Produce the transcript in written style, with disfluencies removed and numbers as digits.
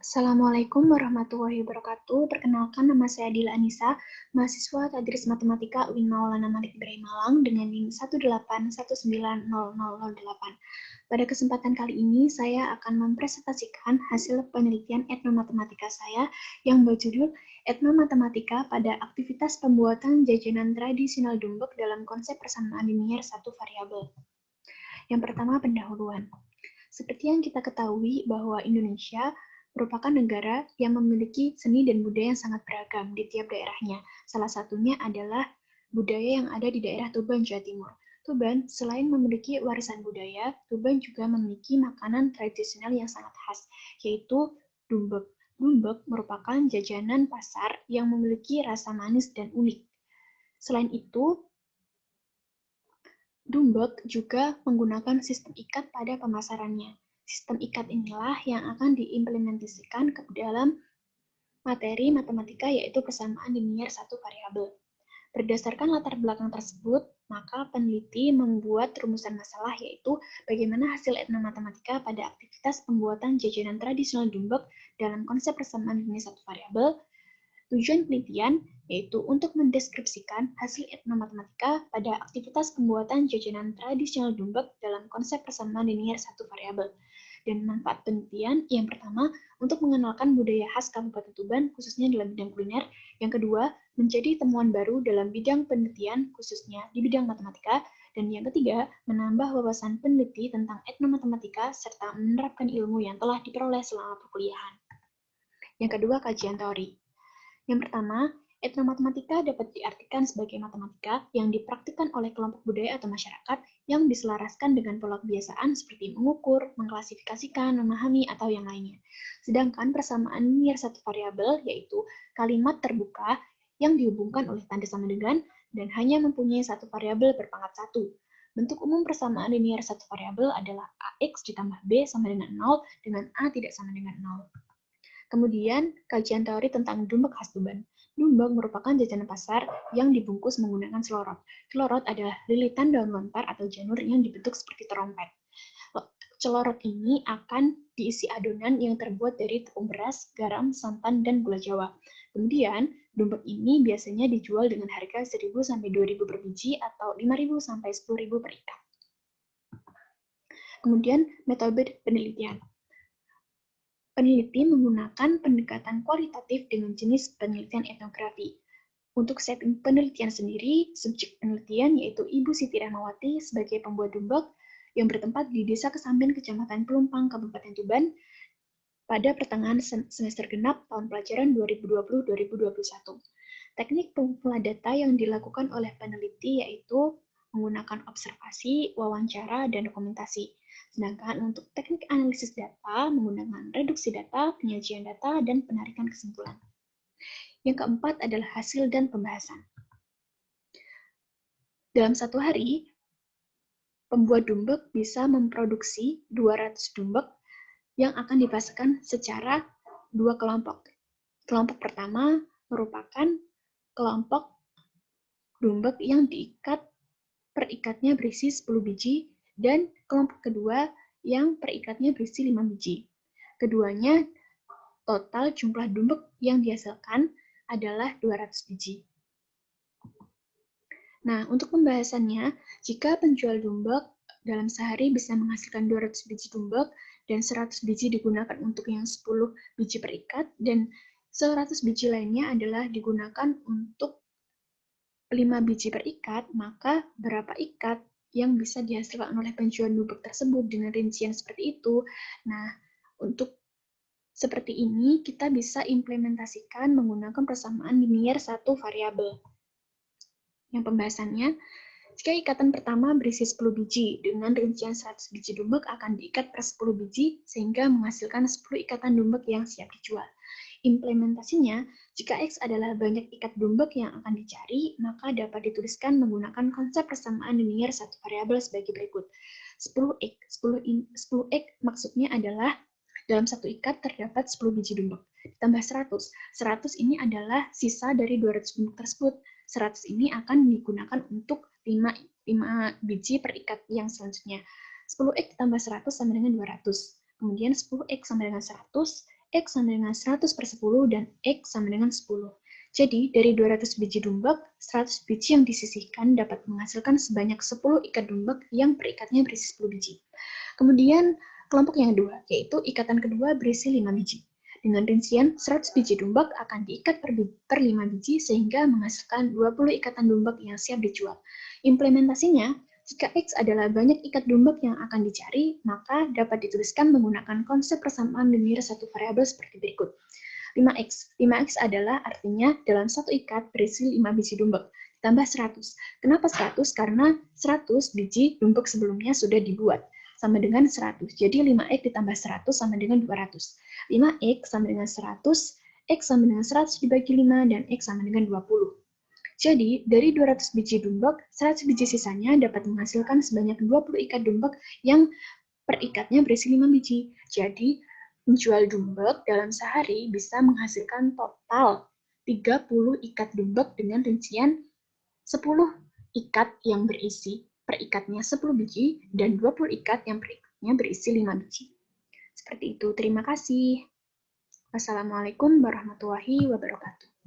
Assalamualaikum warahmatullahi wabarakatuh. Perkenalkan, nama saya Dila Anissa, mahasiswa Tadris Matematika UIN Maulana Malik Ibrahim Malang dengan NIM 181900008. Pada kesempatan kali ini, saya akan mempresentasikan hasil penelitian etnomatematika saya yang berjudul Etnomatematika pada aktivitas pembuatan jajanan tradisional Dumbek dalam konsep persamaan linier satu variabel. Yang pertama, pendahuluan. Seperti yang kita ketahui bahwa Indonesia merupakan negara yang memiliki seni dan budaya yang sangat beragam di tiap daerahnya. Salah satunya adalah budaya yang ada di daerah Tuban, Jawa Timur. Tuban, selain memiliki warisan budaya, Tuban juga memiliki makanan tradisional yang sangat khas, yaitu dumbek. Dumbek merupakan jajanan pasar yang memiliki rasa manis dan unik. Selain itu, Dumbek juga menggunakan sistem ikat pada pemasarannya. Sistem ikat inilah yang akan diimplementasikan ke dalam materi matematika, yaitu persamaan linier satu variabel. Berdasarkan latar belakang tersebut, maka peneliti membuat rumusan masalah, yaitu bagaimana hasil etnomatematika pada aktivitas pembuatan jajanan tradisional Dumbek dalam konsep persamaan linier satu variabel. Tujuan penelitian yaitu untuk mendeskripsikan hasil etnomatematika pada aktivitas pembuatan jajanan tradisional Dumbek dalam konsep persamaan linier satu variabel. Dan manfaat penelitian yang pertama, untuk mengenalkan budaya khas Kabupaten Tuban, khususnya dalam bidang kuliner. Yang kedua, menjadi temuan baru dalam bidang penelitian, khususnya di bidang matematika. Dan yang ketiga, menambah wawasan peneliti tentang etnomatematika, serta menerapkan ilmu yang telah diperoleh selama perkuliahan. Yang kedua, kajian teori. Yang pertama, etnomatematika dapat diartikan sebagai matematika yang dipraktikkan oleh kelompok budaya atau masyarakat yang diselaraskan dengan pola kebiasaan seperti mengukur, mengklasifikasikan, memahami, atau yang lainnya. Sedangkan persamaan linier satu variabel yaitu kalimat terbuka yang dihubungkan oleh tanda sama dengan dan hanya mempunyai satu variabel berpangkat 1. Bentuk umum persamaan linier satu variabel adalah AX ditambah B sama dengan 0 dengan A tidak sama dengan 0. Kemudian, kajian teori tentang dumbek khas Tuban. Dumbek merupakan jajanan pasar yang dibungkus menggunakan selorot. Selorot adalah lilitan daun lontar atau janur yang dibentuk seperti trompet. Celorot ini akan diisi adonan yang terbuat dari tepung beras, garam, santan, dan gula Jawa. Kemudian, dumbek ini biasanya dijual dengan harga 1.000 sampai 2.000 per biji atau 5.000 sampai 10.000 per ikat. Kemudian, metode penelitian. Peneliti menggunakan pendekatan kualitatif dengan jenis penelitian etnografi. Untuk setting penelitian sendiri, subjek penelitian yaitu Ibu Siti Rahmawati sebagai pembuat dumbek yang bertempat di Desa Kesamben, Kecamatan Pelumpang, Kabupaten Tuban pada pertengahan semester genap tahun pelajaran 2020-2021. Teknik pengumpulan data yang dilakukan oleh peneliti yaitu menggunakan observasi, wawancara, dan dokumentasi. Sedangkan untuk teknik analisis data menggunakan reduksi data, penyajian data, dan penarikan kesimpulan. Yang keempat adalah hasil dan pembahasan. Dalam satu hari, pembuat dumbek bisa memproduksi 200 dumbek yang akan dipasarkan secara dua kelompok. Kelompok pertama merupakan kelompok dumbek yang diikat per ikatnya berisi 10 biji, dan kelompok kedua yang per ikatnya berisi 5 biji. Keduanya total jumlah dumbek yang dihasilkan adalah 200 biji. Nah, untuk pembahasannya, jika penjual dumbek dalam sehari bisa menghasilkan 200 biji dumbek dan 100 biji digunakan untuk yang 10 biji per ikat, dan 100 biji lainnya adalah digunakan untuk 5 biji per ikat, maka berapa ikat yang bisa dihasilkan oleh penjual dumbek tersebut dengan rincian seperti itu. Nah, untuk seperti ini kita bisa implementasikan menggunakan persamaan linier satu variabel. Yang pembahasannya, jika ikatan pertama berisi 10 biji, dengan rincian 100 biji dumbek akan diikat per 10 biji sehingga menghasilkan 10 ikatan dumbek yang siap dijual. Implementasinya, jika X adalah banyak ikat dumbek yang akan dicari, maka dapat dituliskan menggunakan konsep persamaan linier satu variabel sebagai berikut. 10X. 10X maksudnya adalah dalam satu ikat terdapat 10 biji dumbek. Ditambah 100. 100 ini adalah sisa dari 200 dumbek tersebut. 100 ini akan digunakan untuk 5 biji per ikat yang selanjutnya. 10X ditambah 100 sama dengan 200. Kemudian 10X sama dengan 100 X sama dengan 100 per 10, dan X sama dengan 10. Jadi, dari 200 biji dumbek, 100 biji yang disisihkan dapat menghasilkan sebanyak 10 ikat dumbek yang perikatnya berisi 10 biji. Kemudian, kelompok yang kedua, yaitu ikatan kedua berisi 5 biji. Dengan rincian, 100 biji dumbek akan diikat per 5 biji sehingga menghasilkan 20 ikatan dumbek yang siap dijual. Implementasinya, jika X adalah banyak ikat dumbek yang akan dicari, maka dapat dituliskan menggunakan konsep persamaan linear satu variabel seperti berikut. 5X. 5X adalah artinya dalam satu ikat berisi 5 biji dumbek, ditambah 100. Kenapa 100? Karena 100 biji dumbek sebelumnya sudah dibuat, sama dengan 100. Jadi 5X ditambah 100 sama dengan 200. 5X sama dengan 100, X sama dengan 100 dibagi 5, dan X sama dengan 20. Jadi, dari 200 biji dumbek, 100 biji sisanya dapat menghasilkan sebanyak 20 ikat dumbek yang per ikatnya berisi 5 biji. Jadi, menjual dumbek dalam sehari bisa menghasilkan total 30 ikat dumbek dengan rincian 10 ikat yang berisi per ikatnya 10 biji dan 20 ikat yang per ikatnya berisi 5 biji. Seperti itu. Terima kasih. Wassalamualaikum warahmatullahi wabarakatuh.